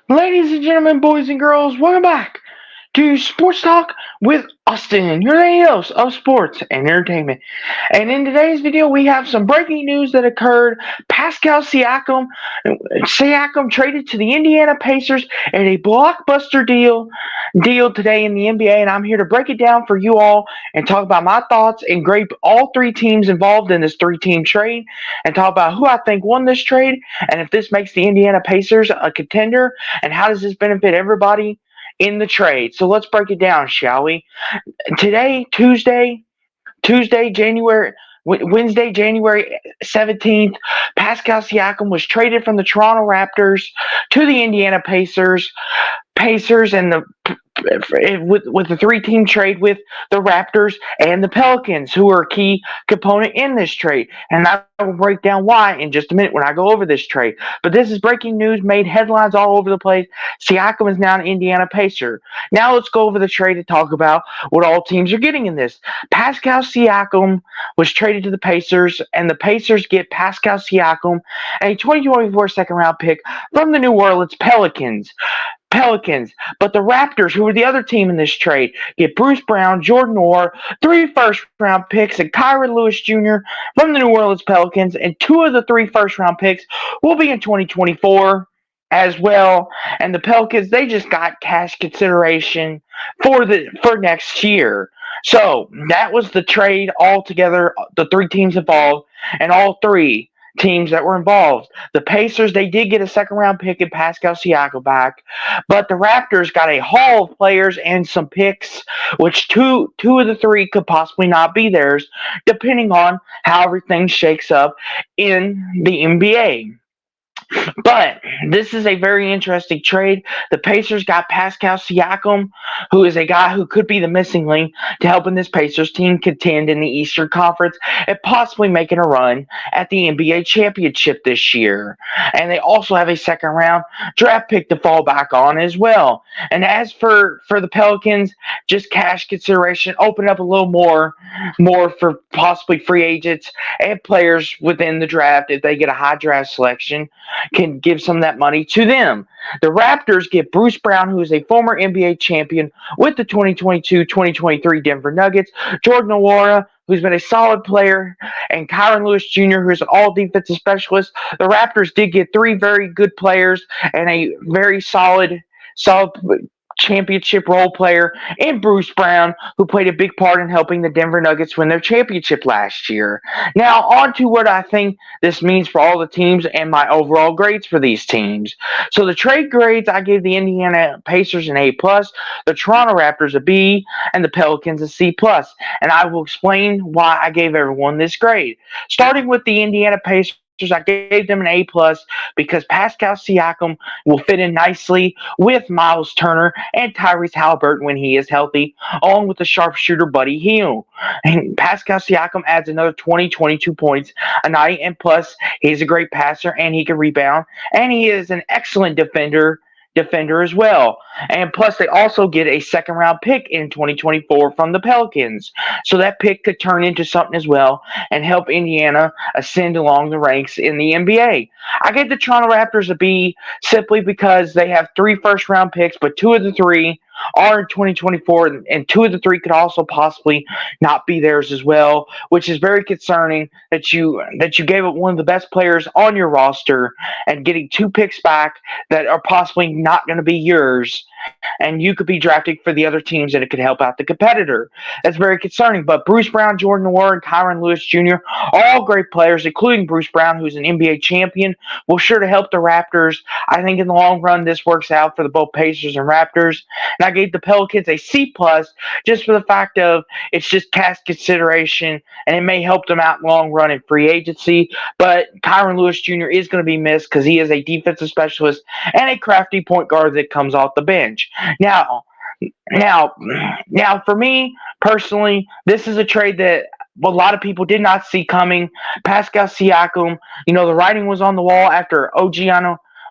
Ladies and gentlemen, boys and girls, welcome back to Sports Talk with Austin, your lady host of sports and entertainment. And in today's video, we have some breaking news that occurred. Pascal Siakam traded to the Indiana Pacers in a blockbuster deal today in the NBA, and I'm here to break it down for you all and talk about my thoughts and grade all three teams involved in this three-team trade, and talk about who I think won this trade and if this makes the Indiana Pacers a contender, and how does this benefit everybody in the trade. So let's break it down, shall we? Today, Tuesday, Wednesday, January 17th, Pascal Siakam was traded from the Toronto Raptors to the Indiana Pacers and with the three-team trade with the Raptors and the Pelicans, who are a key component in this trade. And I will break down why in just a minute when I go over this trade. But this is breaking news, made headlines all over the place. Siakam is now an Indiana Pacer. Now let's go over the trade and talk about what all teams are getting in this. Pascal Siakam was traded to the Pacers, and the Pacers get Pascal Siakam, a 2024 second-round pick from the New Orleans Pelicans. But the Raptors, who are the other team in this trade, get Bruce Brown, Jordan Orr, 3 first-round picks, and Kyron Lewis Jr. from the New Orleans Pelicans, and 2 of the 3 first-round picks will be in 2024 as well. And the Pelicans, they just got cash consideration for next year. So that was the trade altogether, the three teams involved, and all three teams that were involved. The Pacers, they did get a second-round pick in Pascal Siakam back, but the Raptors got a haul of players and some picks, which two of the three could possibly not be theirs, depending on how everything shakes up in the NBA. But this is a very interesting trade. The Pacers got Pascal Siakam, who is a guy who could be the missing link to helping this Pacers team contend in the Eastern Conference and possibly making a run at the NBA championship this year. And they also have a second-round draft pick to fall back on as well. And as for the Pelicans, just cash consideration, open up a little more for possibly free agents and players within the draft if they get a high draft selection, can give some of that money to them. The Raptors get Bruce Brown, who is a former NBA champion with the 2022-2023 Denver Nuggets, Jordan Nwora, who's been a solid player, and Kyron Lewis Jr., who's an all-defensive specialist. The Raptors did get 3 very good players and a very solid championship role player in Bruce Brown, who played a big part in helping the Denver Nuggets win their championship last year. Now, on to what I think this means for all the teams and my overall grades for these teams. So the trade grades, I gave the Indiana Pacers an A+, the Toronto Raptors a B, and the Pelicans a C+. And I will explain why I gave everyone this grade. Starting with the Indiana Pacers, I gave them an A+ because Pascal Siakam will fit in nicely with Miles Turner and Tyrese Halliburton when he is healthy, along with the sharpshooter Buddy Hield. And Pascal Siakam adds another 22 points a night, and plus he's a great passer and he can rebound, and he is an excellent defender as well. And plus, they also get a second-round pick in 2024 from the Pelicans. So that pick could turn into something as well and help Indiana ascend along the ranks in the NBA. I gave the Toronto Raptors a B simply because they have 3 first-round picks, but 2 of the 3 are in 2024, and 2 of the 3 could also possibly not be theirs as well, which is very concerning that you gave up one of the best players on your roster and getting 2 picks back that are possibly not going to be yours, and you could be drafting for the other teams and it could help out the competitor. That's very concerning. But Bruce Brown, Jordan Nwora, and Kyron Lewis Jr. are all great players, including Bruce Brown, who's an NBA champion, will sure to help the Raptors. I think in the long run this works out for the both Pacers and Raptors. And I gave the Pelicans a C+ just for the fact of it's just cash consideration and it may help them out in the long run in free agency. But Kyron Lewis Jr. is going to be missed because he is a defensive specialist and a crafty point guard that comes off the bench. Now, for me personally, this is a trade that a lot of people did not see coming. Pascal Siakam, the writing was on the wall after OG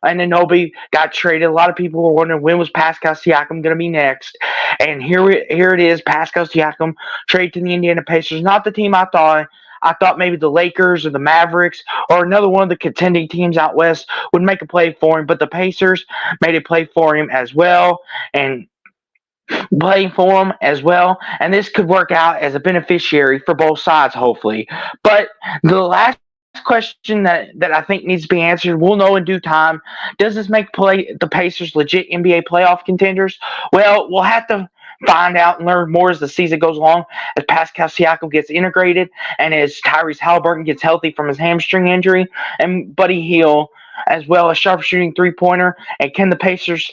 Anunoby got traded. A lot of people were wondering when was Pascal Siakam going to be next, and here it is. Pascal Siakam traded to the Indiana Pacers, not the team I thought I thought maybe the Lakers or the Mavericks or another one of the contending teams out west would make a play for him, but the Pacers made a play for him as well, and playing for him as well. And this could work out as a beneficiary for both sides, hopefully. But the last question that I think needs to be answered, we'll know in due time. Does this make the Pacers legit NBA playoff contenders? Well, we'll have to find out and learn more as the season goes along, as Pascal Siakam gets integrated, and as Tyrese Halliburton gets healthy from his hamstring injury, and Buddy Hield as well, a sharp shooting 3-pointer. And can the Pacers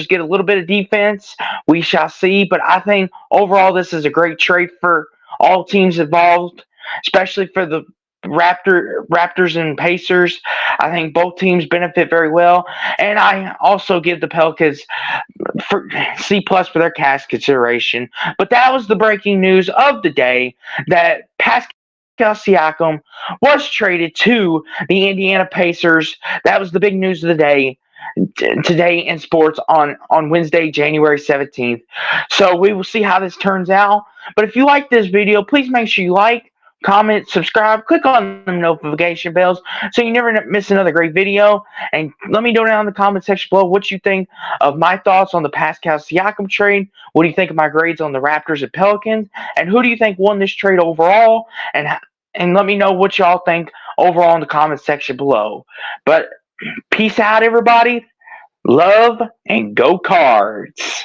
get a little bit of defense? We shall see. But I think overall this is a great trade for all teams involved, especially for the Raptors and Pacers. I think both teams benefit very well, and I also give the Pelicans for C+ for their cash consideration. But that was the breaking news of the day, that Pascal Siakam was traded to the Indiana Pacers. That was the big news of the day today in sports on Wednesday, January 17th. So we will see how this turns out. But if you like this video, please make sure you like, comment, subscribe, click on the notification bells so you never miss another great video. And let me know down in the comment section below what you think of my thoughts on the Pascal Siakam trade. What do you think of my grades on the Raptors and Pelicans? And who do you think won this trade overall? And let me know what y'all think overall in the comment section below. But peace out, everybody. Love and go Cards.